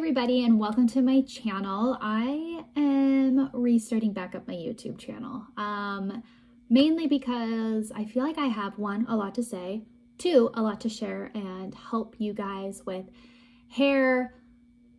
everybody, and welcome to my channel. I am restarting back up my YouTube channel, mainly because I feel like I have, one, a lot to say, two, a lot to share and help you guys with hair,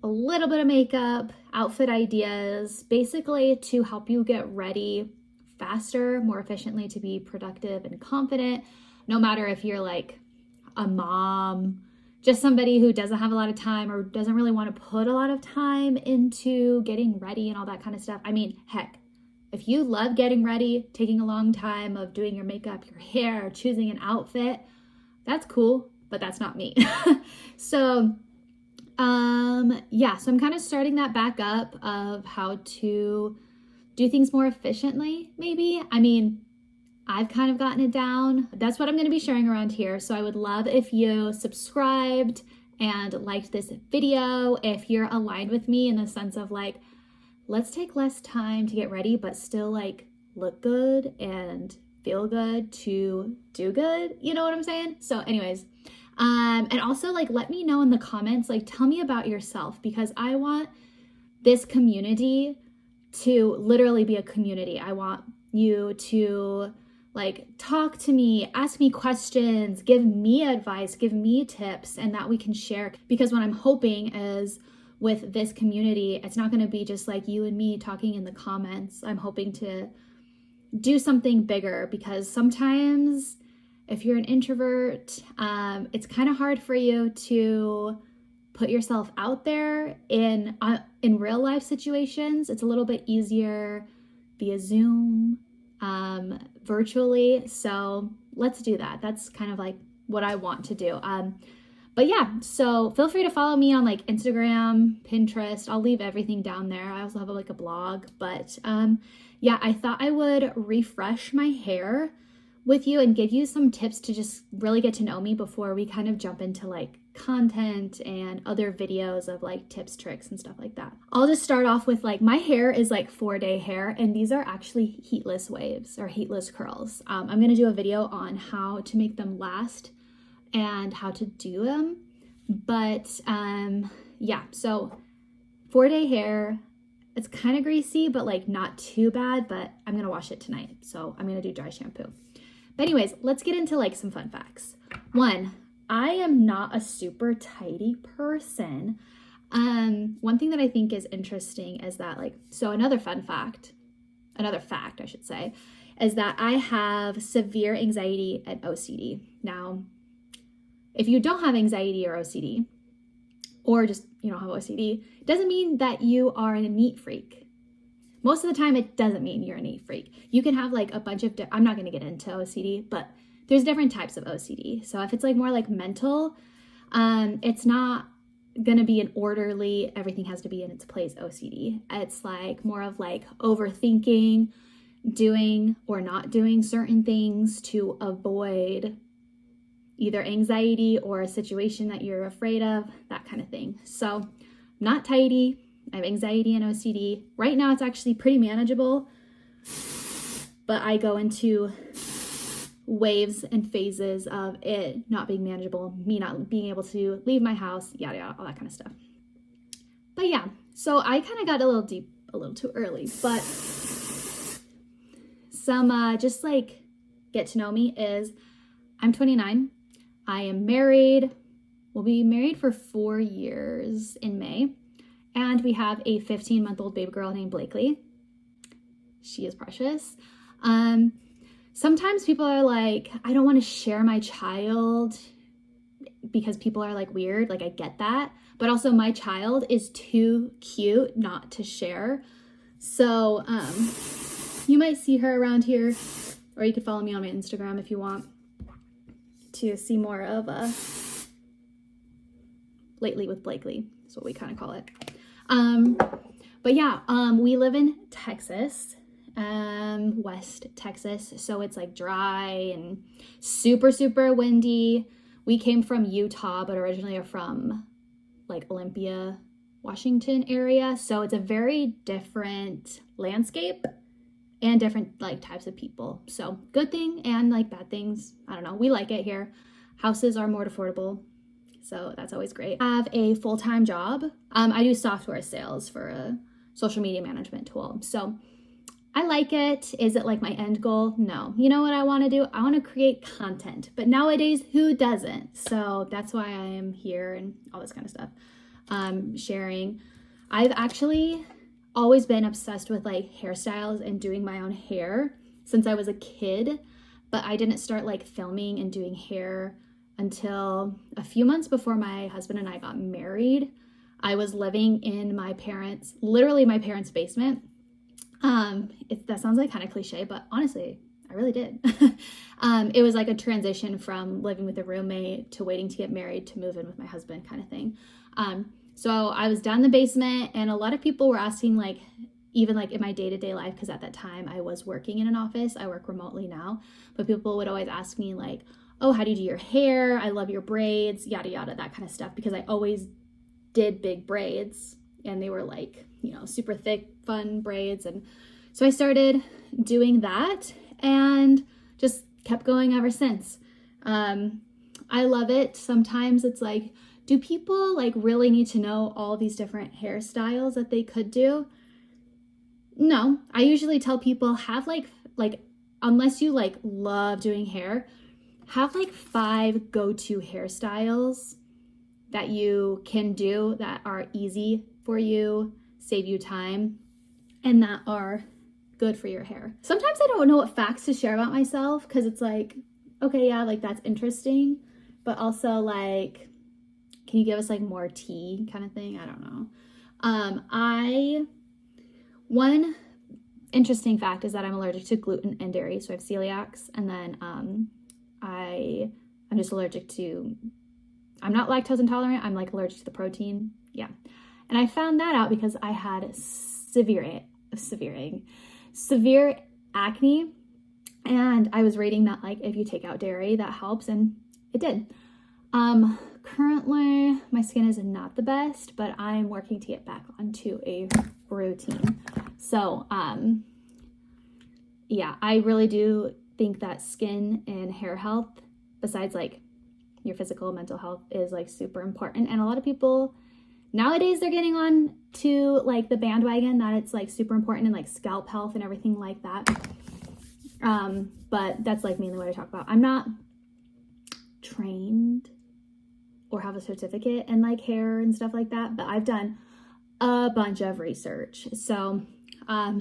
a little bit of makeup, outfit ideas, basically to help you get ready faster, more efficiently, to be productive and confident, no matter if you're like a mom, just somebody who doesn't have a lot of time or doesn't really want to put a lot of time into getting ready and all that kind of stuff. I mean, heck, if you love getting ready, taking a long time of doing your makeup, your hair, choosing an outfit, that's cool, but that's not me. So I'm kind of starting that back up of how to do things more efficiently, maybe. I mean, I've kind of gotten it down. That's what I'm going to be sharing around here. So I would love if you subscribed and liked this video, if you're aligned with me in the sense of like, let's take less time to get ready, but still like look good and feel good to do good. You know what I'm saying? So anyways, and also like, let me know in the comments, like tell me about yourself, because I want this community to literally be a community. I want you to like talk to me, ask me questions, give me advice, give me tips, and that we can share. Because what I'm hoping is with this community, it's not going to be just like you and me talking in the comments. I'm hoping to do something bigger, because sometimes if you're an introvert, it's kind of hard for you to put yourself out there in real life situations. It's a little bit easier via Zoom, virtually. So let's do that. That's kind of like what I want to do. But yeah, so feel free to follow me on like Instagram, Pinterest. I'll leave everything down there. I also have like a blog, but yeah, I thought I would refresh my hair with you and give you some tips to just really get to know me before we kind of jump into like content and other videos of like tips, tricks, and stuff like that. I'll just start off with like, my hair is like 4-day hair, and these are actually heatless waves or heatless curls. I'm going to do a video on how to make them last and how to do them. But yeah, so 4-day hair, it's kind of greasy, but like not too bad, but I'm going to wash it tonight. So I'm going to do dry shampoo. But anyways, let's get into like some fun facts. One, I am not a super tidy person. One thing that I think is interesting is that like, so another fact I should say, is that I have severe anxiety and OCD. Now, if you don't have anxiety or OCD, or just you don't have OCD, it doesn't mean that you are a neat freak. Most of the time, it doesn't mean you're a neat freak. You can have like a bunch of, I'm not going to get into OCD, but there's different types of OCD. So if it's like more like mental, it's not going to be an orderly, everything has to be in its place OCD. It's like more of like overthinking, doing or not doing certain things to avoid either anxiety or a situation that you're afraid of, that kind of thing. So not tidy. I have anxiety and OCD. Right now it's actually pretty manageable, but I go into waves and phases of it not being manageable, me not being able to leave my house, yada yada, all that kind of stuff. But yeah, so I kind of got a little deep a little too early, but some just like get to know me is I'm 29. I am married. We'll be married for 4 years in May. And we have a 15-month-old baby girl named Blakely. She is precious. Sometimes people are like, I don't want to share my child because people are like weird. Like I get that. But also my child is too cute not to share. So you might see her around here, or you could follow me on my Instagram if you want to see more of Lately with Blakely. That's what we kind of call it. But yeah, we live in Texas, West Texas. So it's like dry and super, super windy. We came from Utah, but originally are from like Olympia, Washington area. So it's a very different landscape and different like types of people. So good thing and like bad things. I don't know. We like it here. Houses are more affordable. so that's always great. I have a full-time job. I do software sales for a social media management tool. So I like it. Is it like my end goal? No. You know what I want to do? I want to create content. But nowadays, who doesn't? So that's why I am here and all this kind of stuff. Sharing. I've actually always been obsessed with like hairstyles and doing my own hair since I was a kid. But I didn't start like filming and doing hair until a few months before my husband and I got married. I was living in literally my parents' basement. That sounds like kind of cliche, but honestly, I really did. It was like a transition from living with a roommate to waiting to get married to move in with my husband kind of thing. So I was down in the basement, and a lot of people were asking, like, even like in my day-to-day life, because at that time I was working in an office. I work remotely now, but people would always ask me like, oh, how do you do your hair? I love your braids, yada, yada, that kind of stuff, because I always did big braids, and they were like, you know, super thick, fun braids. And so I started doing that and just kept going ever since. I love it. Sometimes it's like, do people like really need to know all these different hairstyles that they could do? No, I usually tell people have like unless you like love doing hair, have like 5 go-to hairstyles that you can do that are easy for you, save you time, and that are good for your hair. Sometimes I don't know what facts to share about myself, because it's like, okay, yeah, like that's interesting, but also like, can you give us like more tea kind of thing? I don't know. One interesting fact is that I'm allergic to gluten and dairy, so I have celiacs, and then I'm just allergic to, I'm not lactose intolerant, I'm like allergic to the protein. Yeah. And I found that out because I had severe acne, and I was reading that like if you take out dairy that helps, and it did. Currently my skin is not the best, but I'm working to get back onto a routine. So yeah, I really do think that skin and hair health, besides like your physical mental health, is like super important. And a lot of people nowadays, they're getting on to like the bandwagon that it's like super important, and like scalp health and everything like that. But that's like mainly what I talk about. I'm not trained or have a certificate in like hair and stuff like that, but I've done a bunch of research. So I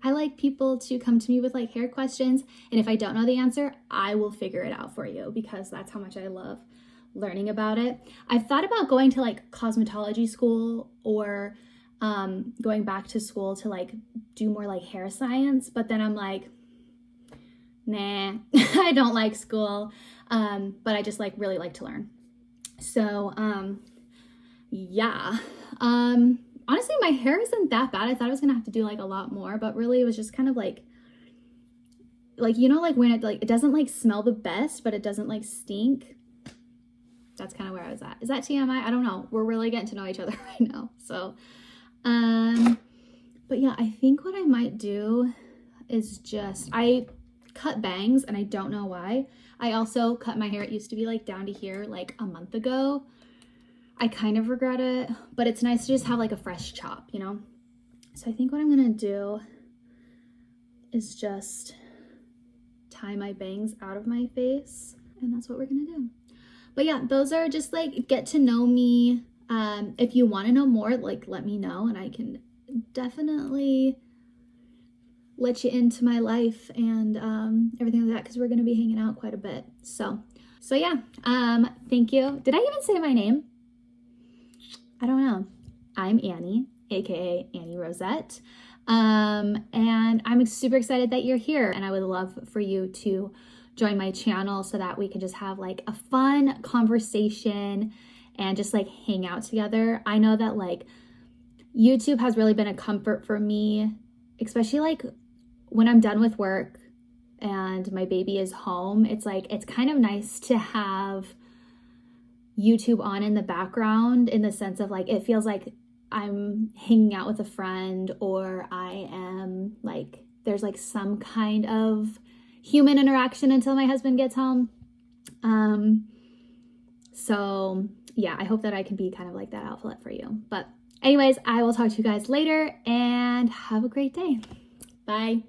like people to come to me with like hair questions, and if I don't know the answer, I will figure it out for you, because that's how much I love learning about it. I've thought about going to like cosmetology school, or going back to school to like do more like hair science, but then I'm like, nah, I don't like school, but I just like really like to learn. So yeah, honestly my hair isn't that bad. I thought I was gonna have to do like a lot more, but really it was just kind of like you know, like when it doesn't like smell the best, but it doesn't like stink. That's kind of where I was at. Is that TMI? I don't know. We're really getting to know each other right now. So, but yeah, I think what I might do is I cut bangs, and I don't know why. I also cut my hair. It used to be like down to here like a month ago. I kind of regret it, but it's nice to just have like a fresh chop, you know? So I think what I'm going to do is just tie my bangs out of my face, and that's what we're going to do. But yeah, those are just like get to know me. If you want to know more, like let me know, and I can definitely let you into my life and everything like that, because we're going to be hanging out quite a bit. So yeah, thank you. Did I even say my name? I don't know. I'm Annie, aka Annie Rosette. And I'm super excited that you're here, and I would love for you to join my channel so that we can just have like a fun conversation and just like hang out together. I know that like YouTube has really been a comfort for me, especially like when I'm done with work and my baby is home. It's like, it's kind of nice to have YouTube on in the background, in the sense of like, it feels like I'm hanging out with a friend, or I am like, there's like some kind of human interaction until my husband gets home. So yeah, I hope that I can be kind of like that outfit for you. But anyways, I will talk to you guys later and have a great day. Bye.